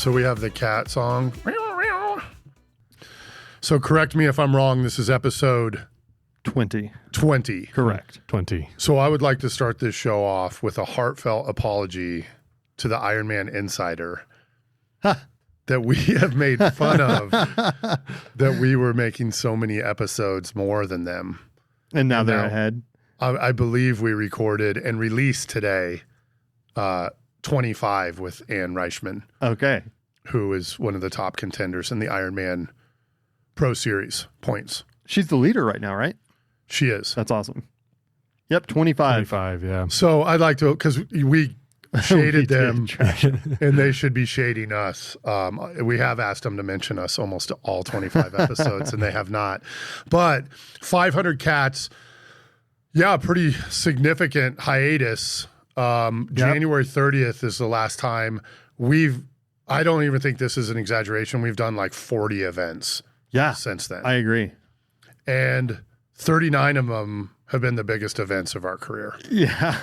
So we have the cat song. So correct me if I'm wrong. This is episode 20. 20. Correct. 20. So I would like to start this show off with a heartfelt apology to the IRONMAN Insider that we have made fun of, that we were making so many episodes more than them. And now they're ahead. I believe we recorded and released today 25 with Ann Reichman. Okay. Who is one of the top contenders in the Ironman Pro Series points. She's the leader right now, right? She is. That's awesome. Yep, 25. 25, yeah. So I'd like to, because we shaded them and they should be shading us. We have asked them to mention us almost all 25 episodes and they have not. But 500 cats, yeah, pretty significant hiatus. January 30th is the last time I don't even think this is an exaggeration. We've done like 40 events since then. I agree. And 39 of them have been the biggest events of our career. Yeah.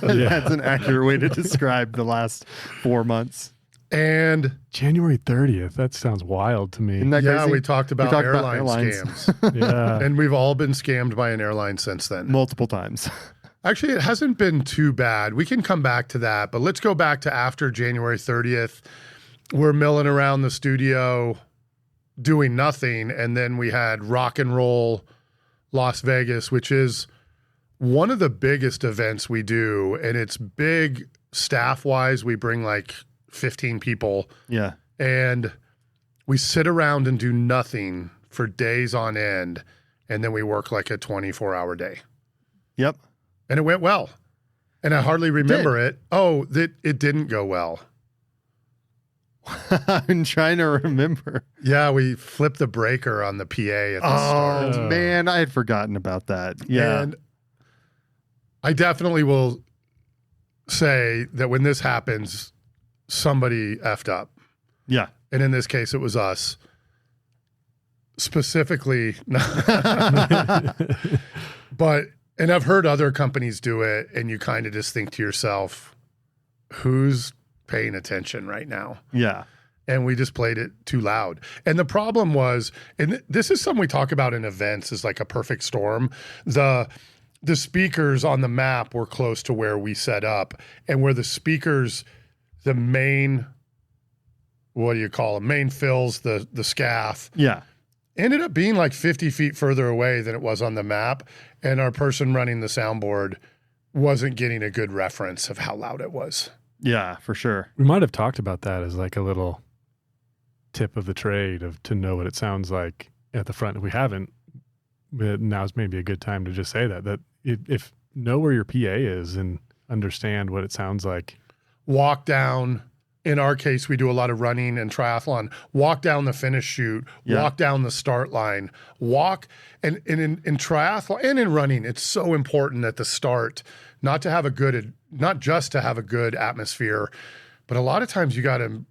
That's an accurate way to describe the last 4 months. And January 30th, that sounds wild to me. Isn't that crazy? we talked about airline scams. Yeah. And we've all been scammed by an airline since then. Multiple times. Actually, it hasn't been too bad. We can come back to that, but let's go back to after January 30th. We're milling around the studio doing nothing, and then we had Rock and Roll Las Vegas, which is one of the biggest events we do, and it's big staff-wise. We bring like 15 people. Yeah. And we sit around and do nothing for days on end, and then we work like a 24-hour day. Yep. And it went well. And I hardly remember it. Oh, it didn't go well. I'm trying to remember. Yeah, we flipped the breaker on the PA at the start. Oh, man, I had forgotten about that. Yeah. And I definitely will say that when this happens, somebody effed up. Yeah. And in this case, it was us. Specifically. But, and I've heard other companies do it, and you kind of just think to yourself, who's paying attention right now? Yeah. And we just played it too loud. And the problem was, and this is something we talk about in events, is like a perfect storm. The speakers on the map were close to where we set up, and where the speakers, the main, what do you call them? Main fills, the scaff. Yeah. Ended up being like 50 feet further away than it was on the map. And our person running the soundboard wasn't getting a good reference of how loud it was. Yeah, for sure. We might have talked about that as like a little tip of the trade to know what it sounds like at the front. If we haven't, now's maybe a good time to just say that if know where your PA is and understand what it sounds like. Walk down. In our case, we do a lot of running and triathlon. Walk down the finish chute, walk down the start line, walk. And in triathlon and in running, it's so important at the start not just to have a good atmosphere, but a lot of times you got to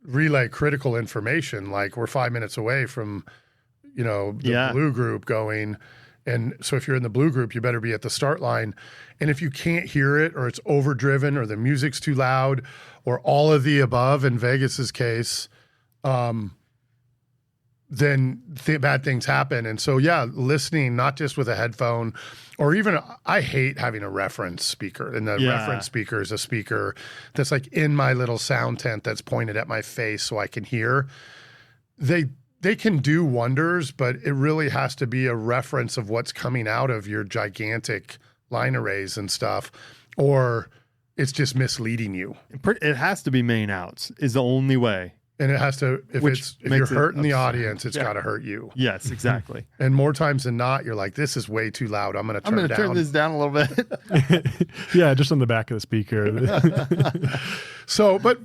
relay critical information. Like we're 5 minutes away from, the blue group going. And so if you're in the blue group, you better be at the start line. And if you can't hear it, or it's overdriven, or the music's too loud, or all of the above in Vegas's case, then bad things happen. And so, listening, not just with a headphone, or even, I hate having a reference speaker. And the reference speaker is a speaker that's like in my little sound tent that's pointed at my face so I can hear. They can do wonders, but it really has to be a reference of what's coming out of your gigantic line arrays and stuff, or it's just misleading you. It has to be main outs is the only way. And it has to, if you're hurting the audience, it's got to hurt you. Yes, exactly. And more times than not, you're like, this is way too loud. I'm going to turn this down a little bit. Yeah, just on the back of the speaker. So, but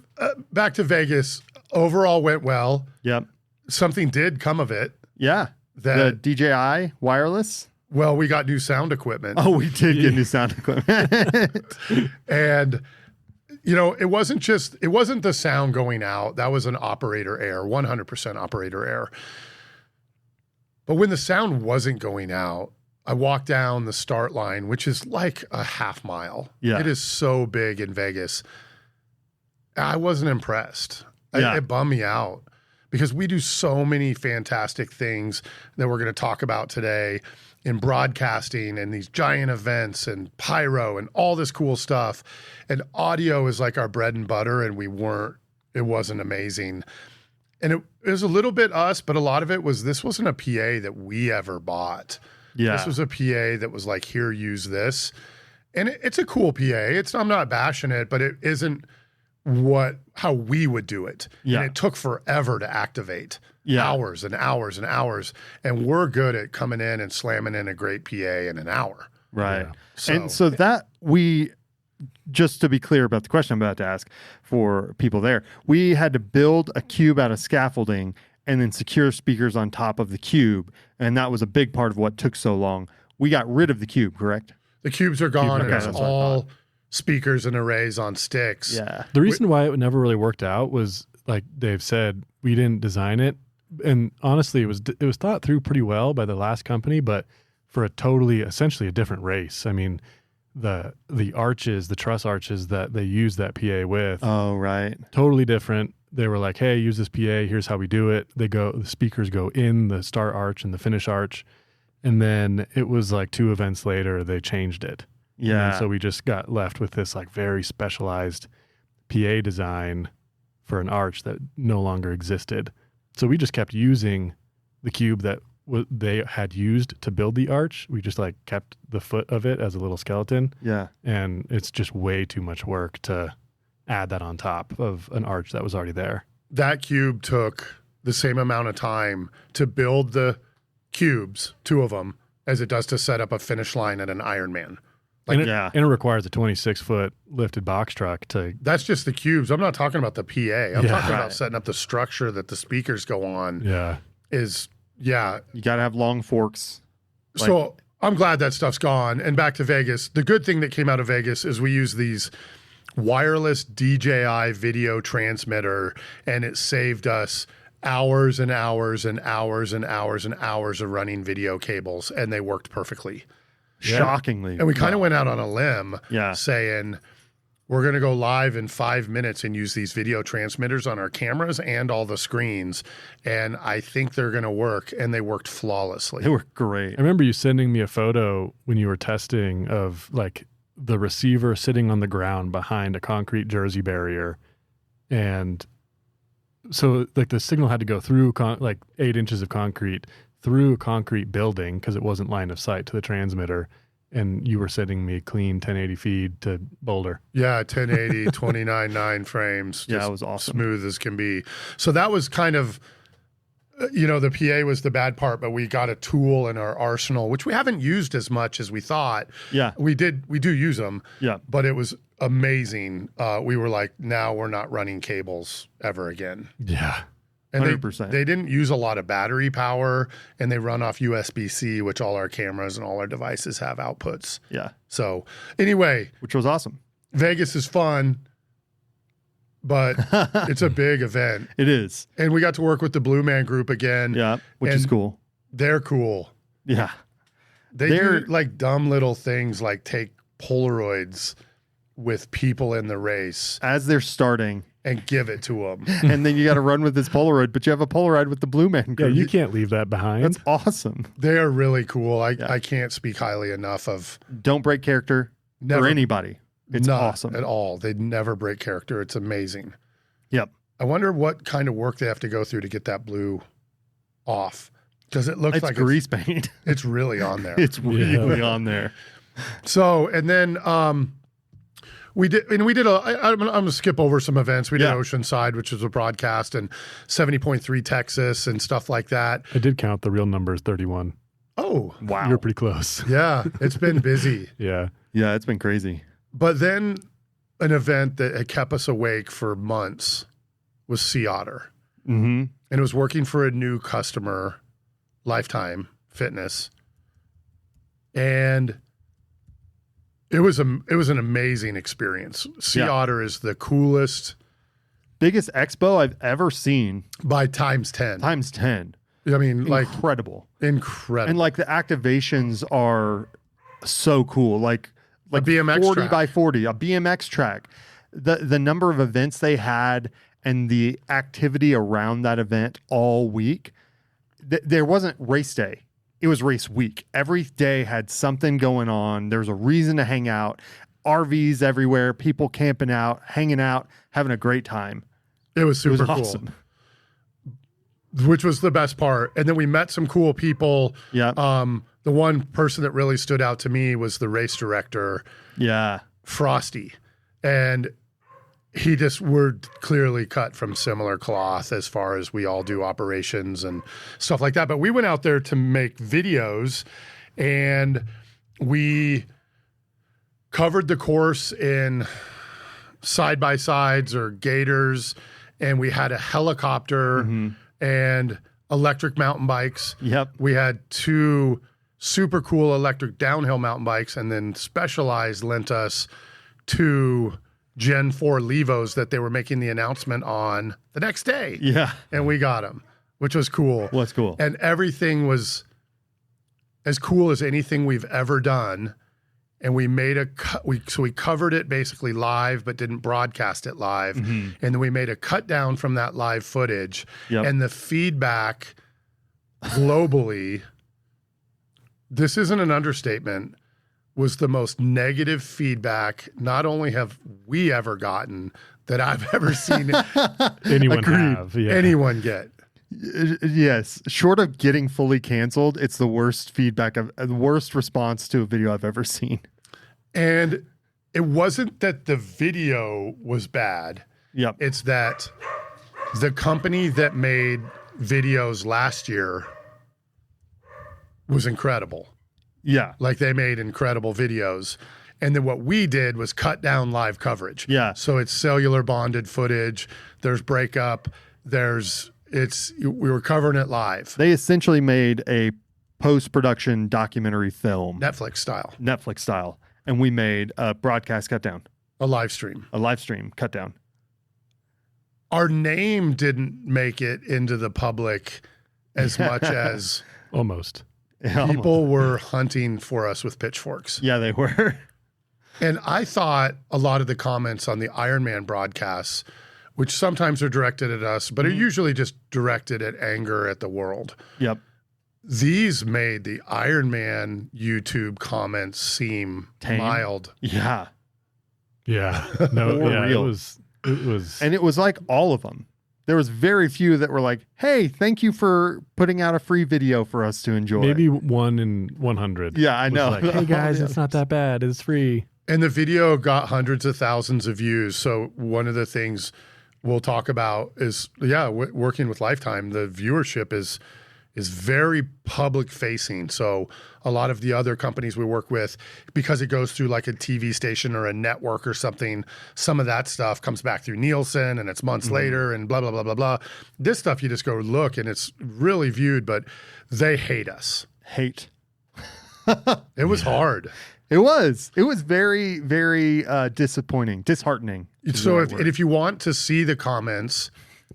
back to Vegas, overall went well. Yep. Something did come of it. Yeah. The DJI wireless. Well, we got new sound equipment. Oh, we did get new sound equipment. And, it wasn't the sound going out. That was an operator error, 100% operator error. But when the sound wasn't going out, I walked down the start line, which is like a half mile. Yeah. It is so big in Vegas. I wasn't impressed. It bummed me out because we do so many fantastic things that we're going to talk about today in broadcasting and these giant events and pyro and all this cool stuff. And audio is like our bread and butter, and it wasn't amazing. And it was a little bit us, but a lot of it was, this wasn't a PA that we ever bought. Yeah. This was a PA that was like, here, use this. And it's a cool PA. I'm not bashing it, but it isn't how we would do it. Yeah. And it took forever to activate. Yeah. Hours and hours and hours. And we're good at coming in and slamming in a great PA in an hour. Right. Yeah. And so that just to be clear about the question I'm about to ask for people there, we had to build a cube out of scaffolding and then secure speakers on top of the cube. And that was a big part of what took so long. We got rid of the cube, correct? The cubes are gone, and Okay, it's all speakers and arrays on sticks. Yeah. The reason why it never really worked out was, like Dave said, we didn't design it. And honestly, it was thought through pretty well by the last company, but for essentially a different race. I mean, the arches, the truss arches that they use that PA with. Oh, right. Totally different. They were like, hey, use this PA. Here's how we do it. The speakers go in the start arch and the finish arch. And then it was like 2 events later, they changed it. Yeah. And so we just got left with this like very specialized PA design for an arch that no longer existed. So we just kept using the cube that they had used to build the arch. We just like kept the foot of it as a little skeleton. Yeah. And it's just way too much work to add that on top of an arch that was already there. That cube took the same amount of time to build the cubes, 2 of them, as it does to set up a finish line at an Ironman. And it requires a 26-foot lifted box truck to... That's just the cubes. I'm not talking about the PA. I'm talking about setting up the structure that the speakers go on. Yeah. You got to have long forks. So I'm glad that stuff's gone. And back to Vegas. The good thing that came out of Vegas is we use these wireless DJI video transmitter, and it saved us hours and hours and hours and hours and hours of running video cables, and they worked perfectly. Shockingly. And we kind of went out on a limb saying, we're going to go live in 5 minutes and use these video transmitters on our cameras and all the screens. And I think they're going to work. And they worked flawlessly. They were great. I remember you sending me a photo when you were testing of like the receiver sitting on the ground behind a concrete jersey barrier. And so like the signal had to go through like 8 inches of concrete through a concrete building because it wasn't line of sight to the transmitter. And you were sending me clean 1080 feed to Boulder. Yeah, 1080, 29.9 frames. Yeah, it was awesome. Smooth as can be. So that was kind of, the PA was the bad part, but we got a tool in our arsenal, which we haven't used as much as we thought. Yeah. We do use them. Yeah. But it was amazing. We were like, now we're not running cables ever again. Yeah. And 100%. they didn't use a lot of battery power, and they run off USB-C, which all our cameras and all our devices have outputs. Yeah. So anyway, Which was awesome. Vegas is fun, but it's a big event. It is. And we got to work with the Blue Man Group again. Yeah. Which is cool. They're cool. Yeah. They're do like dumb little things like take Polaroids with people in the race as they're starting and give it to them. And then you got to run with this Polaroid, but you have a Polaroid with the Blue Man Group. Yeah, you can't leave that behind. That's awesome. They are really cool. I can't speak highly enough of. Don't break character for anybody. It's awesome. At all. They never break character. It's amazing. Yep. I wonder what kind of work they have to go through to get that blue off. Because it looks like grease paint. It's really on there. It's really on there. So, and then we did I'm going to skip over some events. We did Oceanside, which was a broadcast, and 70.3 Texas and stuff like that. I did count the real numbers 31. Oh, wow. You're pretty close. Yeah, it's been busy. Yeah. Yeah, it's been crazy. But then an event that had kept us awake for months was Sea Otter. Mm-hmm. And it was working for a new customer, Lifetime Fitness. And it was an amazing experience. Sea Otter is the coolest. Biggest expo I've ever seen. By times 10. Times 10. I mean, incredible. Incredible. And like the activations are so cool. Like a BMX 40 track. by 40, a BMX track. The number of events they had and the activity around that event all week, there wasn't race day. It was race week. Every day had something going on. There was a reason to hang out. RVs everywhere, people camping out, hanging out, having a great time. It was super cool. Awesome. Which was the best part. And then we met some cool people. Yeah. The one person that really stood out to me was the race director, Yeah. Frosty. And we're clearly cut from similar cloth as far as we all do operations and stuff like that. But we went out there to make videos, and we covered the course in side-by-sides or gators, and we had a helicopter and electric mountain bikes. Yep. We had 2 super cool electric downhill mountain bikes, and then Specialized lent us 2 Gen 4 Levos that they were making the announcement on the next day. Yeah. And we got them, which was cool. What's cool? And everything was as cool as anything we've ever done. And we made so we covered it basically live, but didn't broadcast it live. And then we made a cut down from that live footage. Yep. And the feedback globally, this isn't an understatement, was the most negative feedback not only have we ever gotten, that I've ever seen anyone get. Yes. Short of getting fully canceled, it's the worst feedback, the worst response to a video I've ever seen. And it wasn't that the video was bad. Yep. It's that the company that made videos last year was incredible. Yeah. Like, they made incredible videos. And then what we did was cut down live coverage. Yeah. So it's cellular bonded footage. There's breakup. We were covering it live. They essentially made a post-production documentary film. Netflix style. And we made a broadcast cut down. A live stream cut down. Our name didn't make it into the public as much as Almost. people were hunting for us with pitchforks. Yeah, they were. And I thought a lot of the comments on the IRONMAN broadcasts, which sometimes are directed at us, but are usually just directed at anger at the world. Yep. These made the IRONMAN YouTube comments seem Tame. mild. Yeah. Yeah. No, yeah, real. it was. And it was like all of them. There was very few that were like, hey, thank you for putting out a free video for us to enjoy. Maybe 1 in 100. Yeah, I was know. Like, hey guys, it's not that bad. It's free. And the video got hundreds of thousands of views. So one of the things we'll talk about is, working with Lifetime, the viewership is very public facing. So a lot of the other companies we work with, because it goes through like a TV station or a network or something, some of that stuff comes back through Nielsen and it's months later and blah, blah, blah, blah, blah. This stuff, you just go look and it's really viewed, but they hate us. Hate. It was hard. It was very, very disappointing, disheartening. So if you want to see the comments,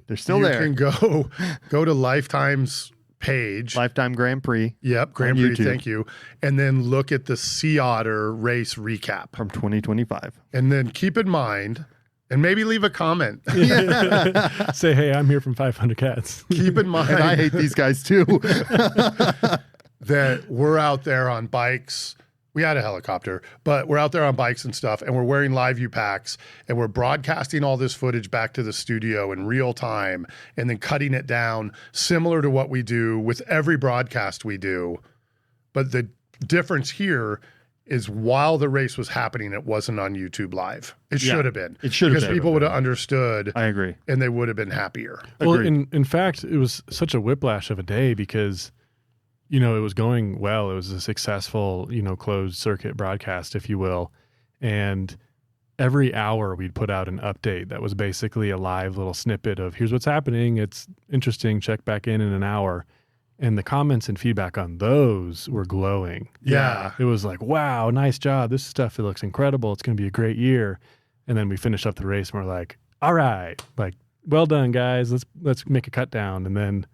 they're still you there. can go to Lifetime's page. Lifetime Grand Prix. Yep, Grand Prix, YouTube. thank you. And then look at the Sea Otter race recap. From 2025. And then keep in mind, and maybe leave a comment. Say, hey, I'm here from 500 Cats. Keep in mind And I hate these guys too. that we're out there on bikes. We had a helicopter, but we're out there on bikes and stuff, and we're wearing live view packs, and we're broadcasting all this footage back to the studio in real time, and then cutting it down similar to what we do with every broadcast we do. But the difference here is while the race was happening, it wasn't on YouTube Live. It should have been. It should have because been. people would have understood. I agree. And they would have been happier. Well, Agreed. in fact, it was such a whiplash of a day because, it was going well. It was a successful, closed circuit broadcast, if you will. And every hour we'd put out an update that was basically a live little snippet of here's what's happening. It's interesting. Check back in an hour. And the comments and feedback on those were glowing. Yeah. It was like, wow, nice job. This stuff, it looks incredible. It's going to be a great year. And then we finish up the race and we're like, all right, like, well done, guys. Let's make a cut down. And then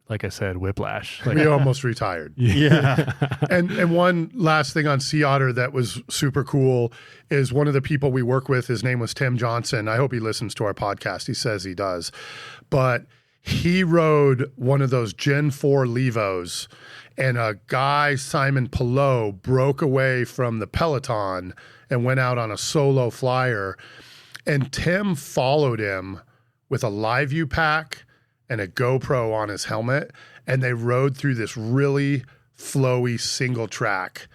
like I said, whiplash. Like, We almost retired. Yeah. And one last thing on Sea Otter that was super cool is one of the people we work with, his name was Tim Johnson. I hope he listens to our podcast. He says he does. But he rode one of those Gen 4 Levos, and a guy, Simon Pillow, broke away from the peloton and went out on a solo flyer. And Tim followed him with a live view pack and a GoPro on his helmet, and they rode through this really flowy single track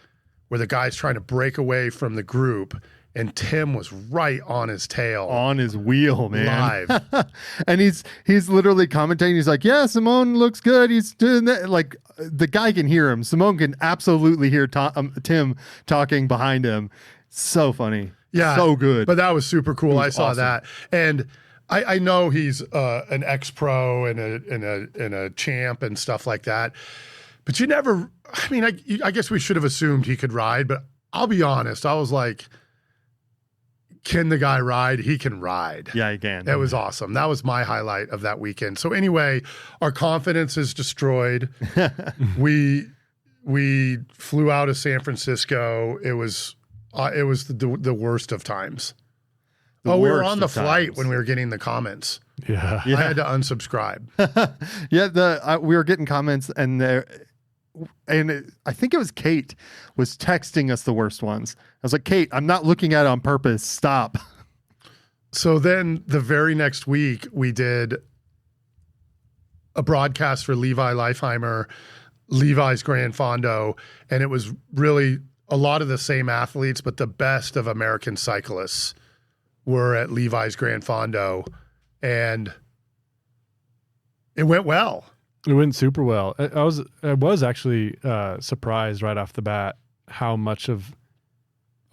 where the guy's trying to break away from the group, and Tim was right on his tail. On his wheel, man. Live. And he's literally commentating. He's like, yeah, Simone looks good. He's doing that. Like, the guy can hear him. Simone can absolutely hear Tim talking behind him. So funny. Yeah. So good. But that was super cool. I saw awesome. that. And I know he's an ex-pro and a champ and stuff like that. But you never, I mean, I guess we should have assumed he could ride, but I'll be honest. I was like, can the guy ride? He can ride. Yeah, he can. It was awesome. That was my highlight of that weekend. So anyway, our confidence is destroyed. we flew out of San Francisco. It was the worst of times. We were on the flight when we were getting the comments. yeah. I had to unsubscribe. Yeah, we were getting comments, and I think it was Kate was texting us the worst ones. I was like, Kate, I'm not looking at it on purpose. Stop. So then the very next week, we did a broadcast for Levi Leifheimer, Levi's Gran Fondo, and it was really a lot of the same athletes, but the best of American cyclists were at Levi's Gran Fondo, and it went well. It went super well. I was actually surprised right off the bat how much of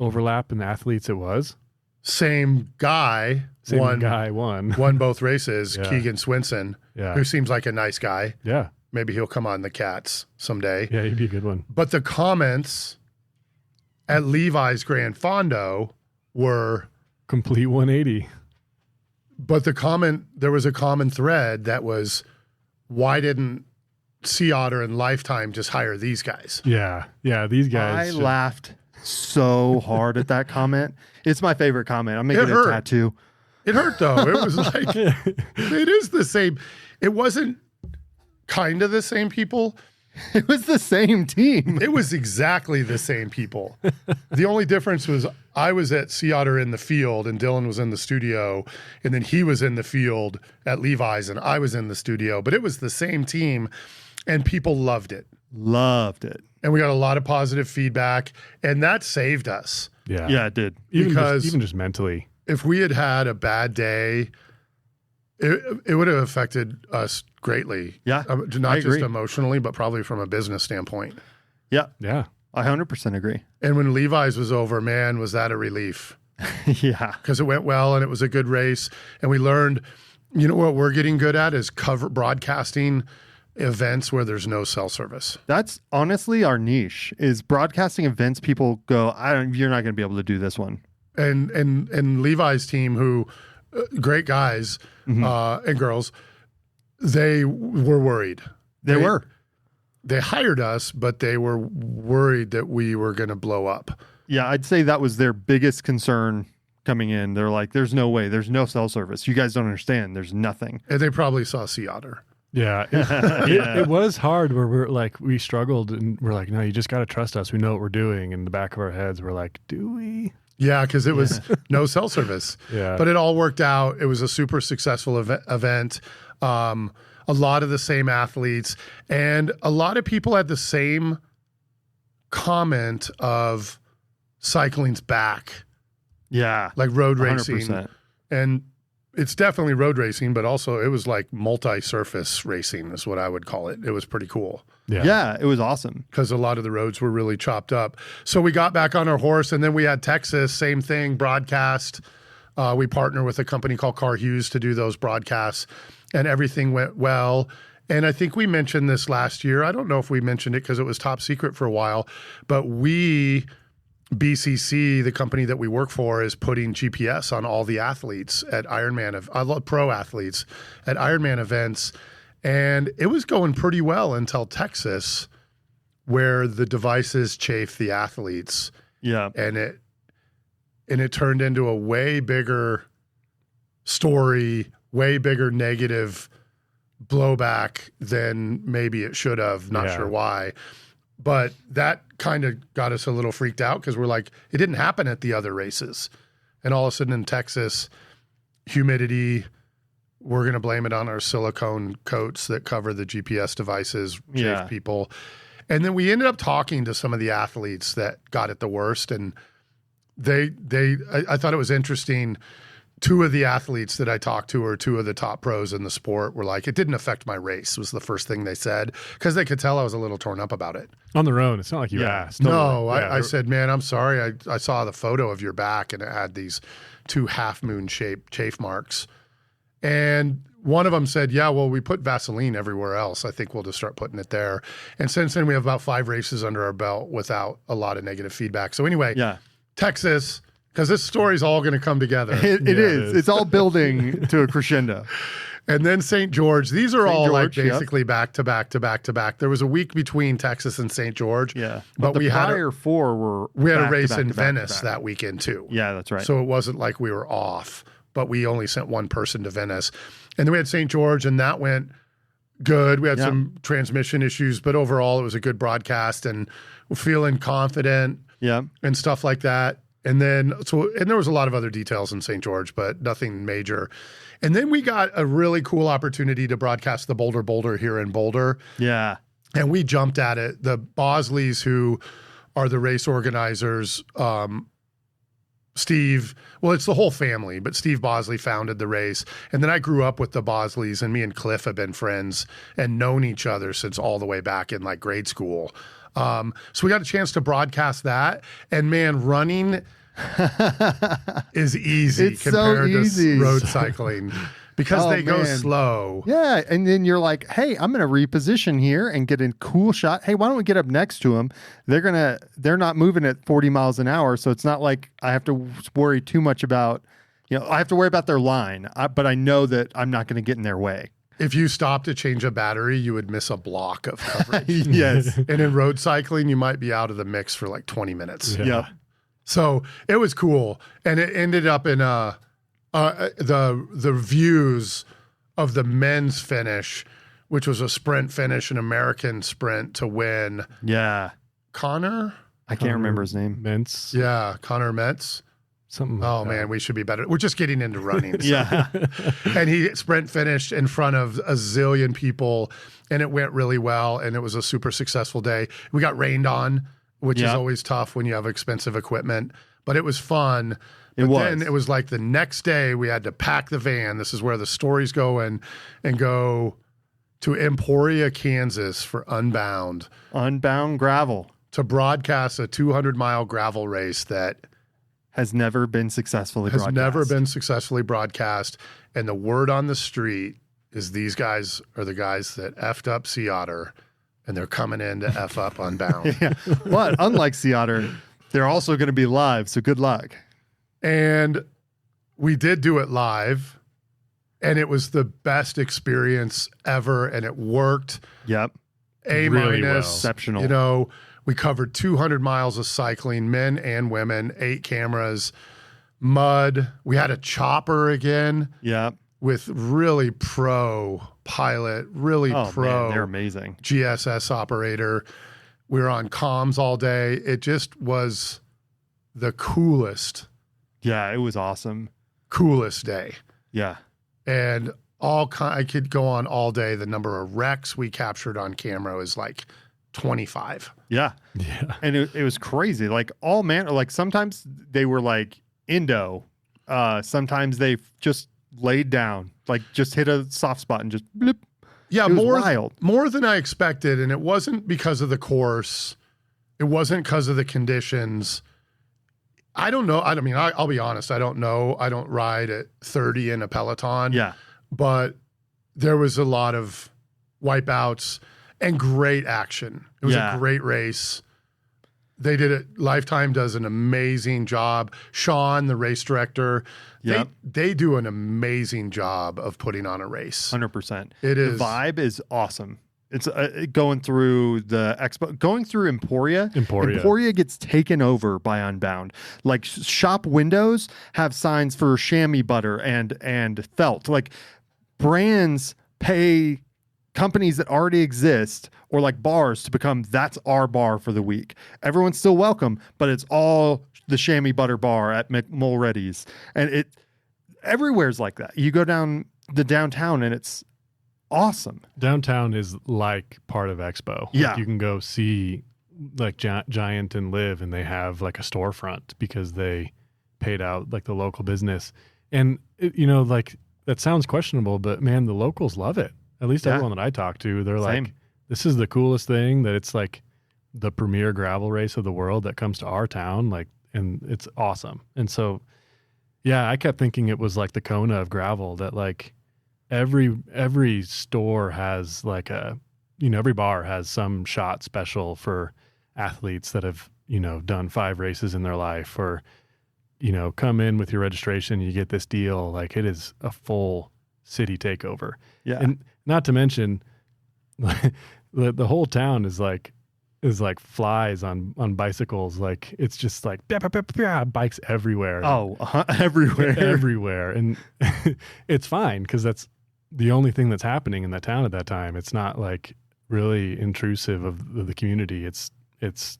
overlap in the athletes it was. Same guy won both races, Yeah. Keegan Swinson, Yeah. who seems like a nice guy. Yeah. Maybe he'll come on the Cats someday. Yeah, he'd be a good one. But the comments at Levi's Gran Fondo were, Complete 180. but there was a common thread that was, why didn't Sea Otter and Lifetime just hire these guys? Yeah. Yeah. These guys. I laughed so hard at that comment. It's my favorite comment. I'm making It a hurt. tattoo. It hurt though. It was like, it is the same. It wasn't kind of the same people. It was the same team. It was exactly the same people. The only difference was I was at Sea Otter in the field and Dylan was in the studio, and then he was in the field at Levi's and I was in the studio, but it was the same team and people loved it. Loved it. And we got a lot of positive feedback, and that saved us. Yeah. Yeah, it did. Even just mentally. If we had had a bad day, it would have affected us greatly. Yeah, Not I just agree. emotionally, but probably from a business standpoint. Yeah, Yeah. I 100% agree. And when Levi's was over, man, was that a relief. Yeah. Because it went well and it was a good race. And we learned, you know what we're getting good at is broadcasting events where there's no cell service. That's honestly our niche is broadcasting events. People go, you're not going to be able to do this one. And Levi's team, who great guys and girls, they were worried. They were. They hired us, but they were worried that we were going to blow up. Yeah, I'd say that was their biggest concern coming in. They're like, there's no way. There's no cell service. You guys don't understand. There's nothing. And they probably saw Sea Otter. Yeah. It was hard where we struggled and we're like, no, you just got to trust us. We know what we're doing. In the back of our heads, we're like, do we? Yeah, because it was no cell service. Yeah. But it all worked out. It was a super successful event. A lot of the same athletes, and a lot of people had the same comment of cycling's back, Yeah. like road racing. 100%. And it's definitely road racing, but also it was like multi-surface racing is what I would call it. It was pretty cool Yeah, it was awesome. because a lot of the roads were really chopped up. So we got back on our horse, and then we had Texas, same thing, broadcast. We partner with a company called Car Hughes to do those broadcasts, and everything went well. And I think we mentioned this last year. I don't know if we mentioned it because it was top secret for a while, but BCC, the company that we work for, is putting GPS on all the athletes at Ironman, pro athletes at Ironman events. And it was going pretty well until Texas, where the devices chafed the athletes. Yeah. And it turned into a way bigger story, way bigger negative blowback than maybe it should have. Not sure why. But that kind of got us a little freaked out because we're like, it didn't happen at the other races. And all of a sudden in Texas, humidity, we're going to blame it on our silicone coats that cover the GPS devices, chafe people. And then we ended up talking to some of the athletes that got it the worst. And I thought it was interesting. Two of the athletes that I talked to, or two of the top pros in the sport, were like, it didn't affect my race, was the first thing they said, because they could tell I was a little torn up about it. On their own. It's not like you asked. No, I said, man, I'm sorry. I saw the photo of your back and it had these 2 half-moon shaped chafe marks. And one of them said, yeah, well, we put Vaseline everywhere else. I think we'll just start putting it there. And since then, we have about 5 races under our belt without a lot of negative feedback. So anyway, Texas, because this story's all going to come together. It is. It's all building to a crescendo. And then St. George. These are all like basically back to back to back to back. There was a week between Texas and St. George. Yeah. But we had a race in Venice that weekend too. Yeah, that's right. So it wasn't like we were off, but we only sent one person to Venice. And then we had St. George, and that went good. We had some transmission issues, but overall it was a good broadcast, and we're feeling confident and stuff like that. And then, and there was a lot of other details in St. George, but nothing major. And then we got a really cool opportunity to broadcast the Boulder Boulder here in Boulder. Yeah. And we jumped at it. The Bosleys, who are the race organizers, Steve, well, it's the whole family, but Steve Bosley founded the race. And then I grew up with the Bosleys, and me and Cliff have been friends and known each other since all the way back in like grade school. So we got a chance to broadcast that. And man, running is easy compared to road cycling because they go slow. Yeah. And then you're like, hey, I'm going to reposition here and get a cool shot. Hey, why don't we get up next to them? They're not moving at 40 miles an hour. So it's not like I have to worry too much about, I have to worry about their line, but I know that I'm not going to get in their way. If you stopped to change a battery, you would miss a block of coverage. Yes. And in road cycling, you might be out of the mix for like 20 minutes. Yeah. Yep. So it was cool. And it ended up in the views of the men's finish, which was a sprint finish, an American sprint to win. Yeah. Connor? I can't remember his name. Mentz. Yeah, Connor Mentz. Something like that. Man, we should be better. We're just getting into running. So. Yeah. And he sprint finished in front of a zillion people, and it went really well, and it was a super successful day. We got rained on, which is always tough when you have expensive equipment, but it was fun. Then it was like the next day we had to pack the van. This is where the stories go and go to Emporia, Kansas for Unbound Gravel to broadcast a 200-mile gravel race that has never been successfully broadcast. And the word on the street is these guys are the guys that effed up Sea Otter, and they're coming in to F up Unbound. Yeah. But unlike Sea Otter, they're also going to be live, so good luck. And we did do it live, and it was the best experience ever, and it worked. Yep. A-, exceptional. We covered 200 miles of cycling, men and women, 8 cameras, mud. We had a chopper again. Yeah. With really pro pilot, really pro. Man, they're amazing. GSS operator. We were on comms all day. It just was the coolest. Yeah, it was awesome. Coolest day. Yeah. And I could go on all day. The number of wrecks we captured on camera is like 25. Yeah. Yeah. And it was crazy. Like sometimes they were like Indo. Sometimes they just laid down, like just hit a soft spot and just blip. Yeah. Wild. More than I expected. And it wasn't because of the course. It wasn't because of the conditions. I don't know. I mean, I'll be honest. I don't know. I don't ride at 30 in a Peloton. Yeah. But there was a lot of wipeouts and great action. It was a great race. They did it. Lifetime does an amazing job. Sean, the race director, they do an amazing job of putting on a race. 100%. It is. The vibe is awesome. It's going through the expo, going through Emporia. Emporia gets taken over by Unbound. Like shop windows have signs for chamois butter and felt. Like brands pay companies that already exist or like bars to become that's our bar for the week. Everyone's still welcome, but it's all the chamois butter bar at McMulready's, and it everywhere's like that. You go down the downtown and it's awesome. Downtown is like part of Expo. Yeah. Like you can go see like Giant and Live, and they have like a storefront because they paid out like the local business. And like that sounds questionable, but man, the locals love it. At least everyone that I talk to, they're like, this is the coolest thing, that it's like the premier gravel race of the world that comes to our town. Like, and it's awesome. And so, yeah, I kept thinking it was like the Kona of gravel, that like every store has like every bar has some shot special for athletes that have, done 5 races in their life, or, come in with your registration, you get this deal. Like it is a full city takeover. Yeah. And not to mention the whole town is like flies on bicycles. Like it's just like bikes everywhere. Everywhere. And it's fine because that's the only thing that's happening in that town at that time. It's not like really intrusive of the community. It is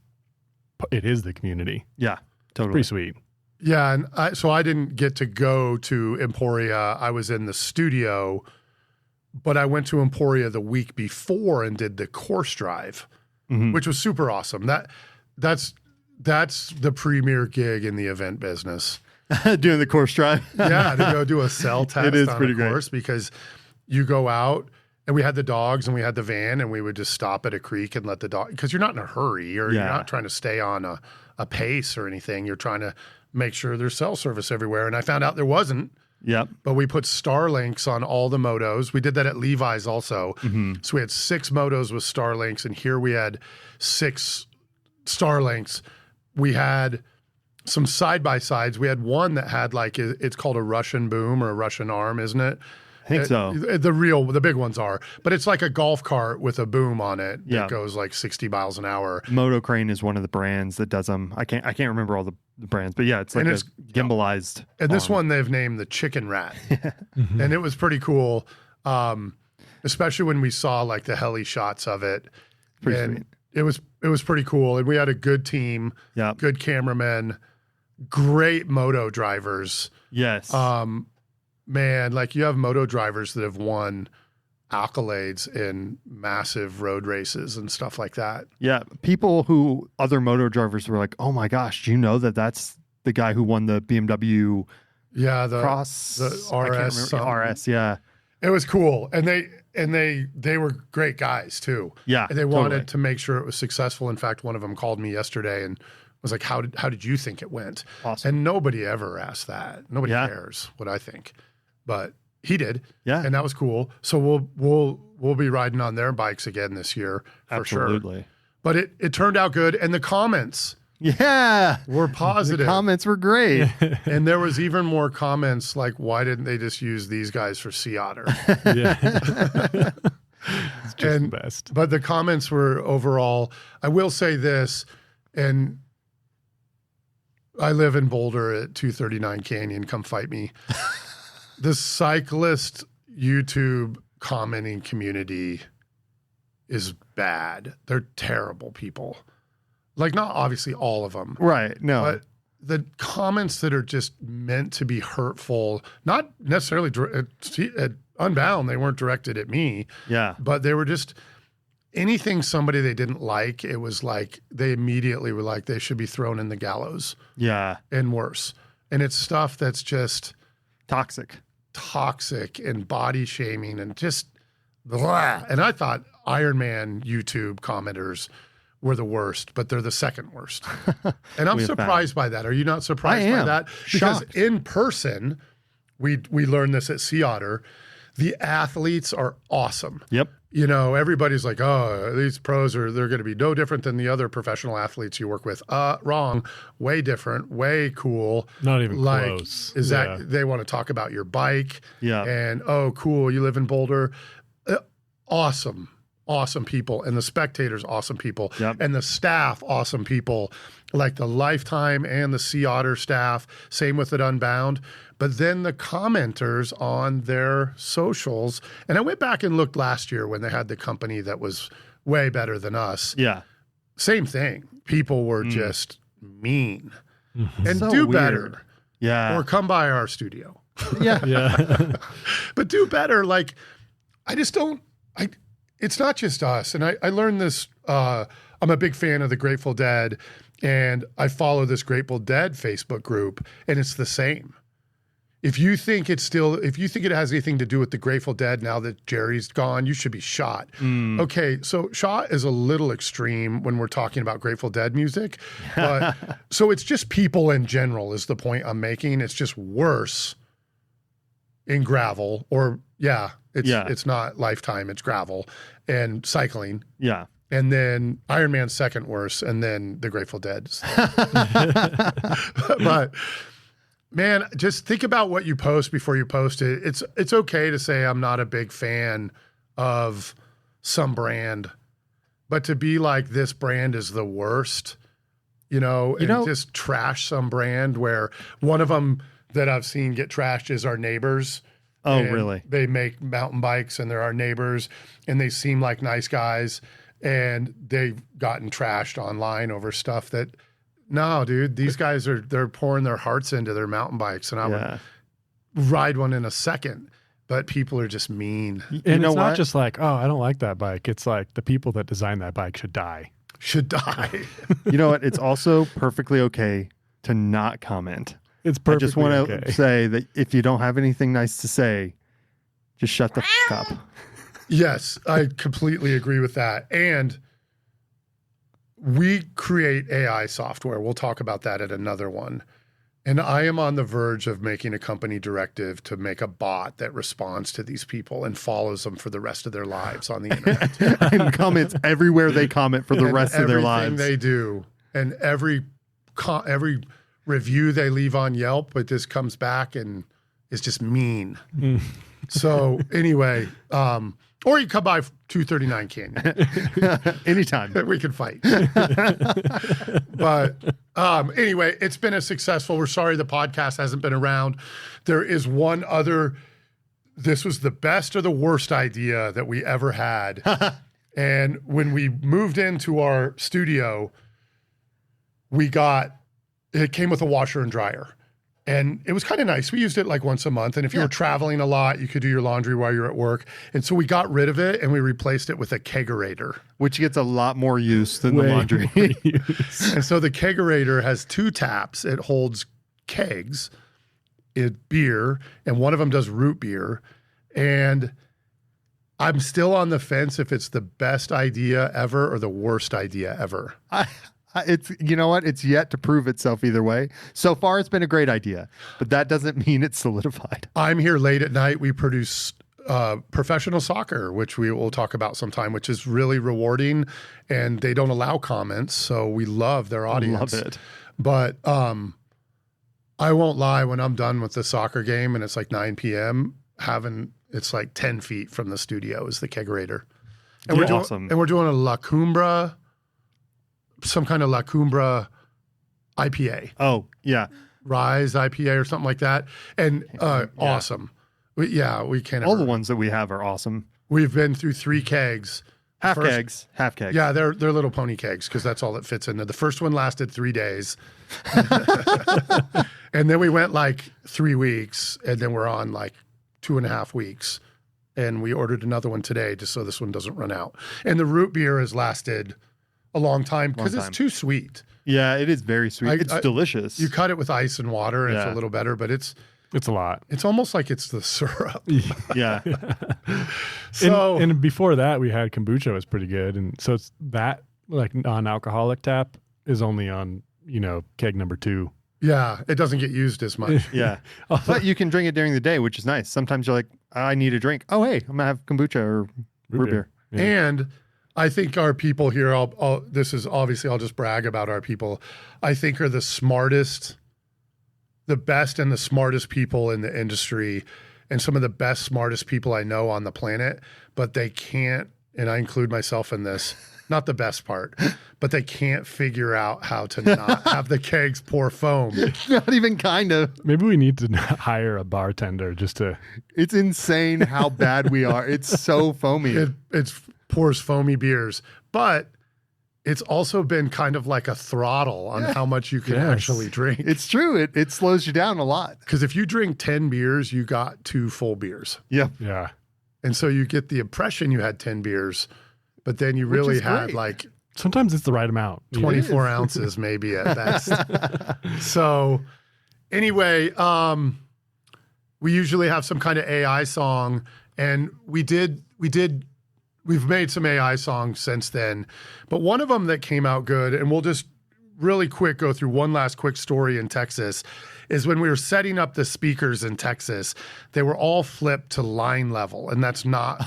the community. Yeah, totally. Pretty sweet. Yeah, and I didn't get to go to Emporia. I was in the studio, but I went to Emporia the week before and did the course drive, which was super awesome. That's the premier gig in the event business. Doing the course drive. Yeah, to go do a cell test it is on pretty a course, because you go out, and we had the dogs and we had the van, and we would just stop at a creek and let the dog, because you're not in a hurry, or you're not trying to stay on a pace or anything. You're trying to make sure there's cell service everywhere. And I found out there wasn't. Yep. But we put Starlinks on all the motos. We did that at Levi's also. So we had 6 motos with Starlinks, and here we had 6 Starlinks. We had some side-by-sides. We had one that had like, it's called a Russian boom or a Russian arm, isn't it? I think so. The big ones are. But it's like a golf cart with a boom on it that goes like 60 miles an hour. Moto Crane is one of the brands that does them. I can't remember all the brands, but yeah, it's like a gimbalized. And this one they've named the Chicken Rat. And it was pretty cool, especially when we saw like the heli shots of it. Pretty sweet. It was pretty cool. And we had a good team, good cameramen, great moto drivers. Yes. Man, like you have moto drivers that have won accolades in massive road races and stuff like that. Yeah. Other moto drivers were like, oh my gosh, do you know that's the guy who won the BMW Cross? The RS, yeah. It was cool. And they were great guys too. Yeah. And they wanted to make sure it was successful. In fact, one of them called me yesterday and was like, how did you think it went? Awesome. And nobody ever asked that. Nobody cares what I think. But he did. Yeah. And that was cool. So we'll be riding on their bikes again this year for sure. But it turned out good. And the comments were positive. The comments were great. And there was even more comments like, why didn't they just use these guys for Sea Otter? It's just the best. But the comments were overall, I will say this, and I live in Boulder at 239 Canyon. Come fight me. The cyclist YouTube commenting community is bad. They're terrible people. Like, not obviously all of them. Right. No. But the comments that are just meant to be hurtful, not necessarily at Unbound, they weren't directed at me. Yeah. But they were just anything somebody they didn't like, it was like they immediately were like they should be thrown in the gallows. Yeah. And worse. And it's stuff that's just toxic and body shaming and just blah. And I thought IRONMAN YouTube commenters were the worst, but they're the second worst. And I'm surprised by that. Are you not surprised by that? Because in person, we learned this at Sea Otter, the athletes are awesome. Yep. you know, everybody's like, oh, these pros they're going to be no different than the other professional athletes you work with. Wrong. Way different, way cool. Not even like, close. Is that they want to talk about your bike? Yeah. And oh, cool, you live in Boulder. Awesome people. And the spectators, awesome people. Yep. And the staff, awesome people. Like the Lifetime and the Sea Otter staff. Same with it Unbound. But then the commenters on their socials, and I went back and looked last year when they had the company that was way better than us. Yeah. Same thing. People were just mean. And So do weird. better. Yeah. Or come by our studio. Yeah. Yeah. But do better. Like, I just don't, it's not just us. And I learned this, I'm a big fan of the Grateful Dead, and I follow this Grateful Dead Facebook group, and it's the same. If you think it has anything to do with the Grateful Dead now that Jerry's gone, you should be shot. Okay, so shot is a little extreme when we're talking about Grateful Dead music. But so it's just people in general is the point I'm making. It's just worse in gravel, or it's not Lifetime, it's gravel and cycling. Yeah. And then Ironman's second worst, and then the Grateful Dead. But man, just think about what you post before you post it. It's okay to say I'm not a big fan of some brand, but to be like this brand is the worst, and just trash some brand where one of them that I've seen get trashed is our neighbors. Oh, And really? They make mountain bikes and they're our neighbors and they seem like nice guys, and they've gotten trashed online over stuff that, no, dude, these guys they're pouring their hearts into their mountain bikes, and I would ride one in a second, but people are just mean. And it's not just like, oh, I don't like that bike. It's like the people that designed that bike should die. You know what? It's also perfectly okay to not comment. It's perfectly I just want to okay. say that if you don't have anything nice to say, just shut the f up. Yes, I completely agree with that. And we create AI software. We'll talk about that at another one. And I am on the verge of making a company directive to make a bot that responds to these people and follows them for the rest of their lives on the internet. And comments everywhere they comment for the rest of their lives. Everything they do, and every review they leave on Yelp, it just comes back and is just mean. So anyway, or you come by 239 Canyon. Anytime. We can fight. But anyway, it's been a successful. We're sorry the podcast hasn't been around. There is one other. This was the best or the worst idea that we ever had. And when we moved into our studio, it came with a washer and dryer. And it was kind of nice. We used it like once a month. And if you were traveling a lot, you could do your laundry while you're at work. And so we got rid of it and we replaced it with a kegerator. Which gets a lot more use than the laundry. And so the kegerator has two taps. It holds kegs, beer, and one of them does root beer. And I'm still on the fence if it's the best idea ever or the worst idea ever. It's, you know what? It's yet to prove itself either way. So far, it's been a great idea, but that doesn't mean it's solidified. I'm here late at night. We produce professional soccer, which we will talk about sometime, which is really rewarding, and they don't allow comments, so we love their audience. Love it. But I won't lie, when I'm done with the soccer game and it's like 9 p.m., it's like 10 feet from the studio is the kegerator. And we're doing a La Cumbra, some kind of La Cumbra IPA. Oh, yeah. Rise IPA or something like that. And awesome. We can't. All the ones that we have are awesome. We've been through 3 kegs. Half kegs. Yeah, they're little pony kegs because that's all that fits in there. The first one lasted 3 days. And then we went like 3 weeks, and then we're on like 2.5 weeks. And we ordered another one today just so this one doesn't run out. And the root beer has lasted a long time because it's too sweet. Yeah, it is very sweet. It's delicious. You cut it with ice and water, and it's a little better, but it's a lot. It's almost like it's the syrup. Yeah. So and before that, we had kombucha was pretty good, and so it's that like non-alcoholic tap is only on keg number 2. Yeah, it doesn't get used as much. Yeah, but you can drink it during the day, which is nice. Sometimes you're like, I need a drink. Oh, hey, I'm gonna have kombucha or root beer. Yeah. And I think our people here, I'll just brag about our people, I think are the best and the smartest people in the industry, and some of the best, smartest people I know on the planet, but they can't, and I include myself in this, not the best part, but they can't figure out how to not have the kegs pour foam. Not even kind of. Maybe we need to hire a bartender just to. It's insane how bad we are. It's so foamy. It pours foamy beers, but it's also been kind of like a throttle on how much you can actually drink. It's true. It slows you down a lot. Because if you drink 10 beers, you got 2 full beers. Yeah. Yeah. And so you get the impression you had 10 beers, but then you really had great. like Sometimes it's the right amount. 24 ounces maybe at best. So anyway, we usually have some kind of AI song, and we've made some AI songs since then, but one of them that came out good, and we'll just really quick go through one last quick story in Texas, is when we were setting up the speakers in Texas, they were all flipped to line level, and that's not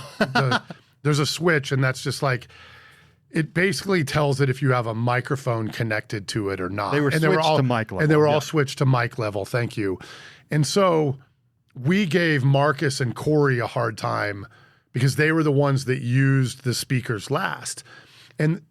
there's a switch, and that's just like, it basically tells it if you have a microphone connected to it or not. They were switched to mic level. And they were all switched to mic level. Thank you. And so we gave Marcus and Corey a hard time because they were the ones that used the speakers last. And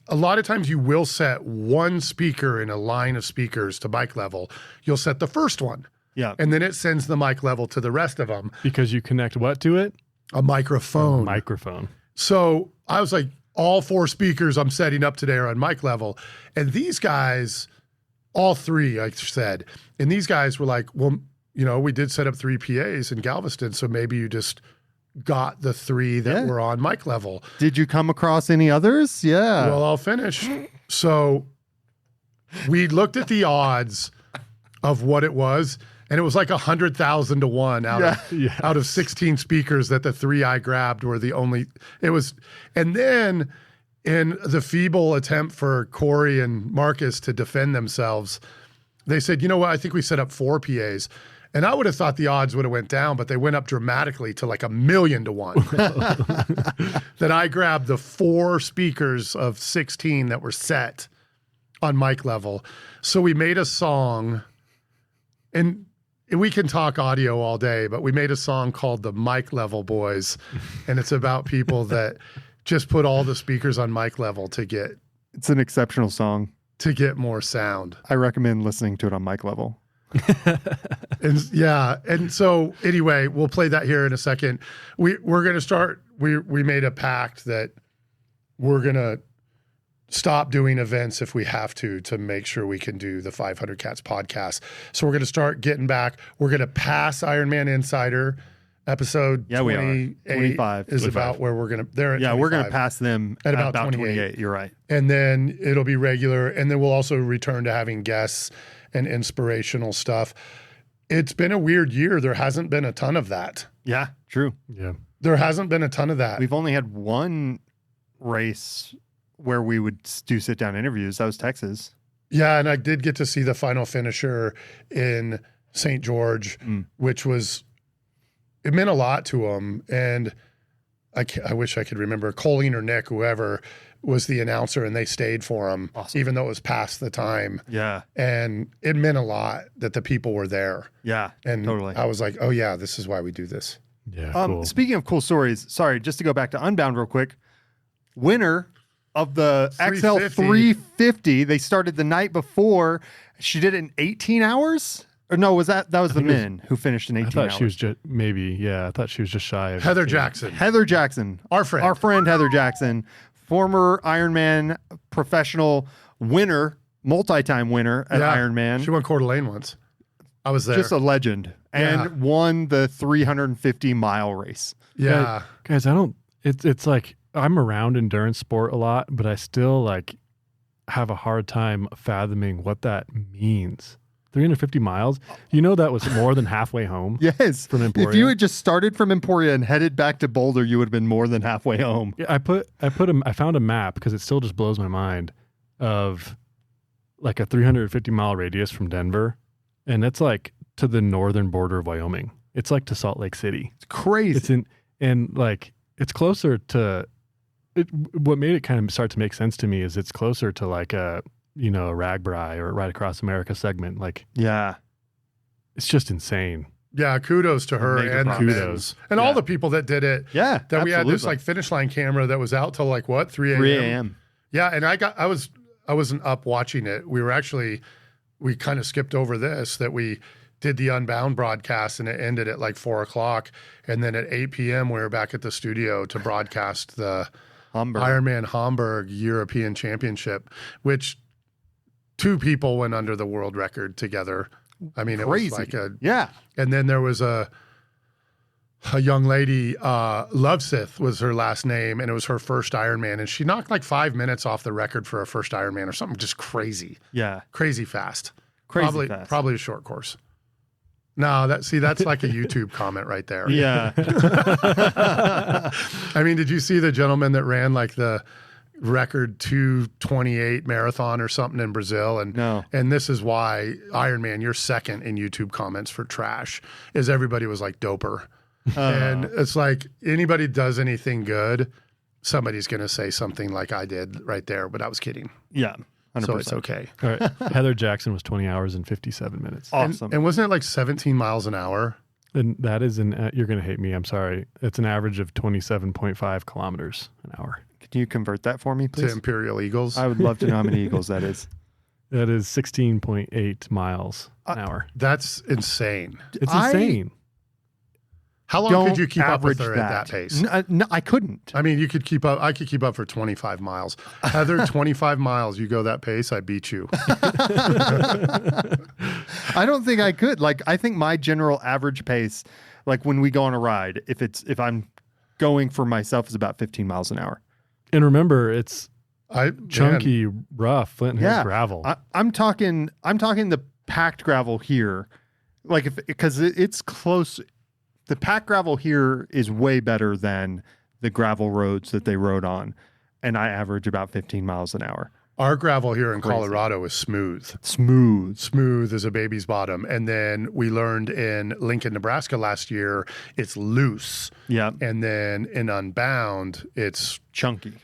a lot of times you will set one speaker in a line of speakers to mic level. You'll set the first one. Yeah. And then it sends the mic level to the rest of them. Because you connect what to it? A microphone. Microphone. So I was like, all 4 speakers I'm setting up today are on mic level. And these guys, all 3, I said, and these guys were like, well, you know, we did set up 3 PAs in Galveston, so maybe you just got the 3 that were on mic level. Did you come across any others? Yeah. Well, I'll finish. So we looked at the odds of what it was, and it was like 100,000 to 1 out of 16 speakers that the 3 I grabbed were the only. It was, and then in the feeble attempt for Corey and Marcus to defend themselves, they said, you know what? I think we set up 4 PAs. And I would have thought the odds would have went down, but they went up dramatically to like 1,000,000 to 1. That I grabbed the 4 speakers of 16 that were set on mic level. So we made a song, and we can talk audio all day, but we made a song called the Mic Level Boys. And it's about people that just put all the speakers on mic level to get. It's an exceptional song. To get more sound. I recommend listening to it on mic level. And so anyway, we'll play that here in a second. We're going to start, we made a pact that we're going to stop doing events if we have to make sure we can do the 500 Cats podcast. So we're going to start getting back. We're going to pass Ironman Insider. Episode 28 25 is about where we're going to, we're going to pass them at about 28. You're right. And then it'll be regular. And then we'll also return to having guests and inspirational stuff. It's been a weird year. There hasn't been a ton of that. Yeah, true. Yeah. There hasn't been a ton of that. We've only had one race where we would do sit down interviews. That was Texas. Yeah. And I did get to see the final finisher in St. George, which was, it meant a lot to him. And I wish I could remember Colleen or Nick, whoever was the announcer, and they stayed for him, even though it was past the time. Yeah. And it meant a lot that the people were there. Yeah, and totally. I was like, oh yeah, this is why we do this. Yeah. Cool. Speaking of cool stories, sorry, just to go back to Unbound real quick. Winner of the XL 350, they started the night before. She did it in 18 hours? Or no, was that was the men who finished in 18 hours? I thought she was just I thought she was just shy of Heather 18. Jackson. Heather Jackson. Our friend Heather Jackson, former Ironman professional winner, multi-time winner at Ironman. She won Coeur d'Alene once. I was there. Just a legend. And won the 350-mile race. Yeah. Guys, it's like I'm around endurance sport a lot, but I still like have a hard time fathoming what that means. 350 miles. You know, that was more than halfway home. Yes. From Emporia. If you had just started from Emporia and headed back to Boulder, you would have been more than halfway home. Yeah, I found a map because it still just blows my mind of like a 350-mile radius from Denver, and it's like to the northern border of Wyoming. It's like to Salt Lake City. It's crazy. And like it's closer to what made it kind of start to make sense to me is it's closer to like a Ragbri or Right Across America segment. Like, Yeah. it's just insane. Yeah, kudos to her Major and props. Kudos. and all the people that did it. Yeah. That we had this absolutely. like finish line camera that was out till like what 3 a.m. 3 a.m. Yeah, and I wasn't up watching it. We kind of skipped over this that we did the Unbound broadcast and it ended at like 4 o'clock, and then at 8 p.m. we were back at the studio to broadcast the Hamburg. Ironman Hamburg European Championship, which 2 people went under the world record together. I mean, Crazy. it was like Yeah. and then there was a young lady, Lovesith was her last name, and it was her first Ironman, and she knocked like 5 minutes off the record for her first Ironman or something just crazy Yeah. fast. Crazy fast. Probably a short course. No, that's like a YouTube comment right there. Yeah. I mean, did you see the gentleman that ran like the record 2:28 marathon or something in Brazil? And No. and this is why Ironman, you're second in YouTube comments for trash, is everybody was like doper. And it's like anybody does anything good, somebody's going to say something like I did right there, but I was kidding. Yeah. 100%. So it's okay. All right. Heather Jackson was 20 hours and 57 minutes. Awesome. And wasn't it like 17 miles an hour? And that is you're going to hate me. I'm sorry. It's an average of 27.5 kilometers an hour. Can you convert that for me, To please? Imperial Eagles. I would love to know how many eagles that is. That is 16.8 miles an hour. That's insane. It's I insane. How long Don't could you keep up with average her at that pace? No, I couldn't. I mean, you could keep up. I could keep up for 25 miles. Heather, 25 miles. You go that pace, I beat you. I don't think I could. Like, I think my general average pace, like when we go on a ride, if I'm going for myself, is about 15 miles an hour. And remember, it's Man, chunky, rough Flint Hills gravel. I'm talking the packed gravel here, like because it's close. The packed gravel here is way better than the gravel roads that they rode on, and I average about 15 miles an hour. our gravel here in Colorado is smooth. Smooth As a baby's bottom. And then we learned in Lincoln, Nebraska last year, it's loose. Yeah. And then in Unbound, it's chunky.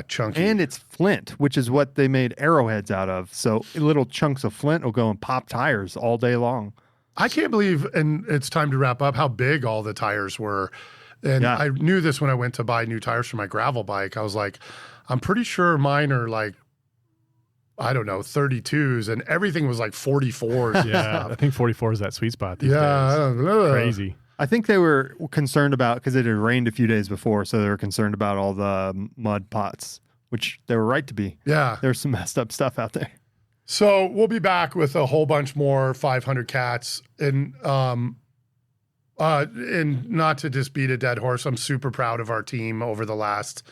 Chunky. And it's flint, which is what they made arrowheads out of. So little chunks of flint will go and pop tires all day long. I can't believe, and it's time to wrap up, how big all the tires were. And Yeah. I knew this when I went to buy new tires for my gravel bike. I was like, I'm pretty sure mine are like, I don't know, 32s, and everything was like 44s. Yeah, I think 44 is that sweet spot these I days. don't know. Crazy. I think they were concerned about, because it had rained a few days before, so they were concerned about all the mud pots, which they were right to be. Yeah. There's some messed up stuff out there. So we'll be back with a whole bunch more 500 cats, and not to just beat a dead horse, I'm super proud of our team over the last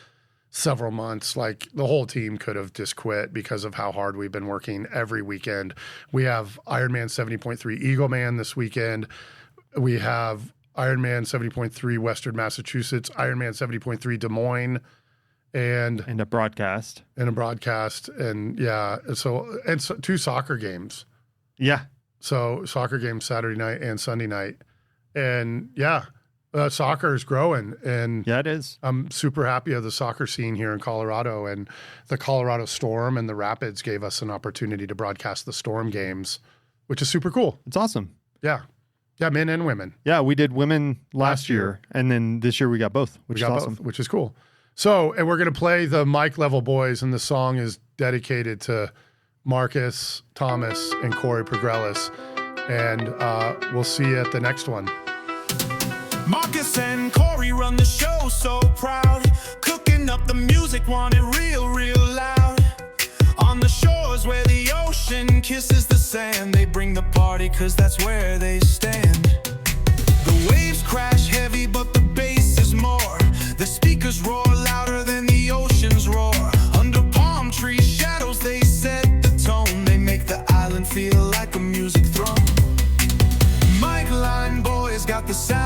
several months. Like the whole team could have just quit because of how hard we've been working every weekend. We have Ironman 70.3 Eagleman this weekend. We have Ironman 70.3 Western Massachusetts, Ironman 70.3 Des Moines, and A broadcast. a broadcast, and so 2 soccer games. Yeah. So soccer games Saturday night and Sunday night, and soccer is growing, and Yeah, it is. I'm super happy of the soccer scene here in Colorado. And the Colorado Storm and the Rapids gave us an opportunity to broadcast the Storm games, which is super cool. It's awesome. Yeah, men and women. Yeah, we did women last year. year, and then this year we got both, which We is got awesome. both, which is cool. So, and we're going to play the Mike Level Boys, and the song is dedicated to Marcus Thomas and Corey Progrellis. And we'll see you at the next one. Marcus and Corey run the show so proud, cooking up the music, want it real, real loud. On the shores where the ocean kisses the sand, they bring the party 'cause that's where they stand. The waves crash heavy, but the bass is more. The speakers roar louder than the ocean's roar. Under palm tree shadows, they set the tone. They make the island feel like a music throne. Mike Line boys got the sound